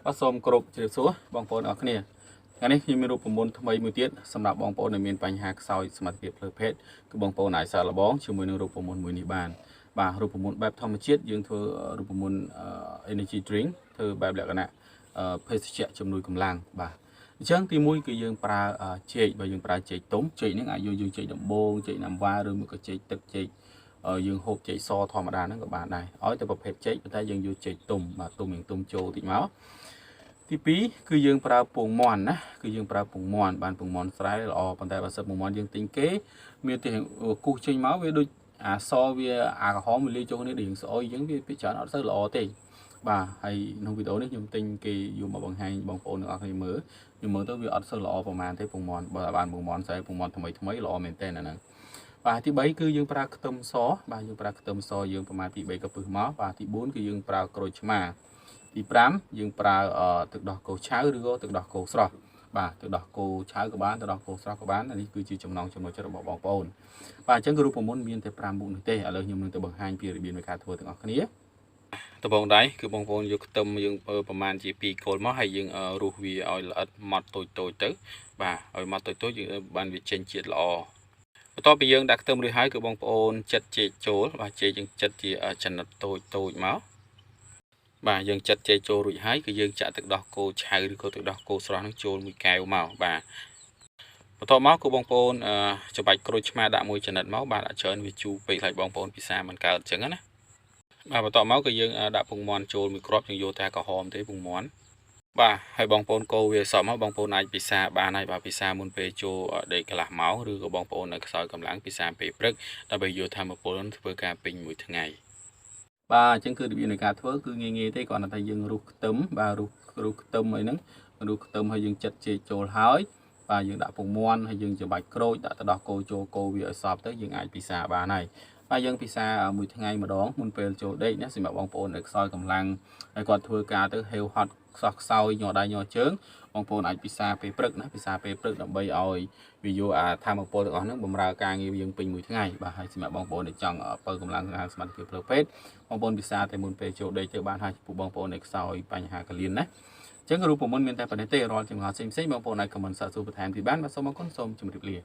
បាទសូមគោរពជ្រាបសួរបងប្អូនអរគ្នាថ្ងៃនេះខ្ញុំមានរូបមន្តថ្មីមួយទៀតសម្រាប់បងប្អូនដែលមានបញ្ហាខ្សោយសមត្ថភាពផ្លូវភេទគឺបងប្អូនអាចសាកល្បងជាមួយនឹងរូបមន្តមួយនេះបានបាទរូបមន្តបែបធម្មជាតិយើងធ្វើរូបមន្ត energy drink ធ្វើបែបលក្ខណៈភេសជ្ជៈជំនួយកម្លាំងបាទអញ្ចឹងទី1គឺយើងប្រើចេកបើយើងប្រើចេកទុំចេកហ្នឹងអាចយកយើងចេកដំបងចេកណាំវ៉ាឬមួយក៏ចេកទឹកចេកយើងហូបចេកសធម្មតាហ្នឹងក៏បានដែរឲ្យតែប្រភេទចេកប៉ុន្តែយើងយកចេកទុំបាទទុំយើងទុំចូលតិចមកទី2គឺយើងប្រើពងមាន់ណាគឺយើងប្រើពងមាន់បានពងមាន់ស្រែល្អប៉ុន្តែបើសិនពងមាន់យើងទិញគេមានតែគូសចេញមកវាដូចអាសវាអាក្រហមវាលាយចូលគ្នាដូចស្អុយអញ្ចឹងវាពិចារណាអត់សូវល្អទេបាទហើយក្នុងវីដេអូនេះខ្ញុំទិញគេយកមកបង្ហាញបងប្អូនទាំងអស់គ្នាមើលខ្ញុំមើលទៅវាអត់សូវល្អប្រហែលទេពងមាន់បើបានពងមាន់ស្រែពងមាន់ថ្មីល្អមែនតើអាហ្នឹងបាទទី3គឺយើងប្រើខ្ទឹមសបាទយើងប្រើខ្ទឹមសយើងប្រមាណពី3កាពឹសមកបាទទី4គឺយើងប្រើក្រូចឆ្មាទី5យើងប្រើទឹកដោះគោឆៅឬក៏ទឹកដោះគោស្រស់បាទទឹកដោះគោឆៅក៏បានទឹកដោះគោស្រស់ក៏បាននេះគឺជាចំណងចំណុចចិត្តរបស់បងប្អូនបាទអញ្ចឹងគឺរូបមន្តមានតែ5មុខនេះទេឥឡូវខ្ញុំនឹងទៅបង្ហាញពីរបៀបនៃការធ្វើទាំងអស់គ្នាដំបងដៃគឺបងប្អូនយកខ្ទឹមយើងប្រមាណជា2គល់មកហើយយើងរុះវាឲ្យល្អិតម៉ត់តូចទៅបាទឲ្យម៉ត់តូចយើងបានវាចេញជាតិល្អបន្ទាប់ពីយើងដាក់ខ្ទឹមរួចហើយគឺបងប្អូនចិតចេកចូលបាទចេកយើងចិតជាចំណិតតូចមកបាទយើងចិតចេកចូលរួចហើយគឺយើងចាក់ទឹកដោះគោឆៅឬក៏ទឹកដោះគោស្រស់នឹងចូលមួយកែវមកបាទបន្ទាប់មកគឺបងប្អូនច្របាច់ក្រូចឆ្មាដាក់មួយចំណិតមកបាទអត់ច្រើនវាជូរពេកហើយបងប្អូនពិសាមិនកើតអញ្ចឹងណាបាទបន្ទាប់មកគឺយើងដាក់ពងមាន់ចូលមួយគ្រាប់យើងយកតែក្រហមទេពងមាន់បាទហើយបងប្អូនកូរវាសក់មកបងប្អូនអាចពិសាបានហើយបាទពិសាមុនពេលចូលដេកកន្លះម៉ោងឬក៏បងប្អូននៅខ្សោយកម្លាំងពិសាពេលព្រឹកដើម្បីយកធម្មពលធ្វើការពេញមួយថ្ងៃបាទអញ្ចឹងគឺរបៀបនៃការធ្វើគឺងាយទេគ្រាន់តែយើងរុះខ្ទឹមបាទរុះខ្ទឹមអីហ្នឹងរុះខ្ទឹមហើយយើងចិតចេកចូលហើយបាទយើងដាក់ពងមាន់ហើយយើងច្របាច់ក្រូចដាក់ទៅដោះគោចូលគោវាឲ្យសព្វទៅយើងអាចពិសាបានហើយបាទយើងពិសាមួយថ្ងៃម្ដងមុនពេលចូលដេកណាសម្រាប់បងប្អូនដែលខ្សោយកម្លាំងហើយគាត់ធ្វើការទៅហេវហត់ខ្សោយញ័រដៃញ័រជើងបងប្អូនអាចពិសាពេលព្រឹកណាពិសាពេលព្រឹកដើម្បីឲ្យវាយកអាធម្មពលទាំងអស់ហ្នឹងបម្រើការងារយើងពេញមួយថ្ងៃបាទហើយសម្រាប់បងប្អូនដែលចង់បើកម្លាំងសមត្ថភាពផ្លូវភេទបងប្អូនពិសាតែមុនពេលចូលដេកទៅបានហើយចំពោះបងប្អូនដែលខ្សោយបញ្ហាកលៀនណាអញ្ចឹងរូបមន្តមានតែប៉ុណ្ណេះទេរាល់ចម្ងល់ផ្សេងបងប្អូនអាចខមមិនសាកសួរបន្ថែមពីបានបាទសូមអរគុណសូមជម្រាបលា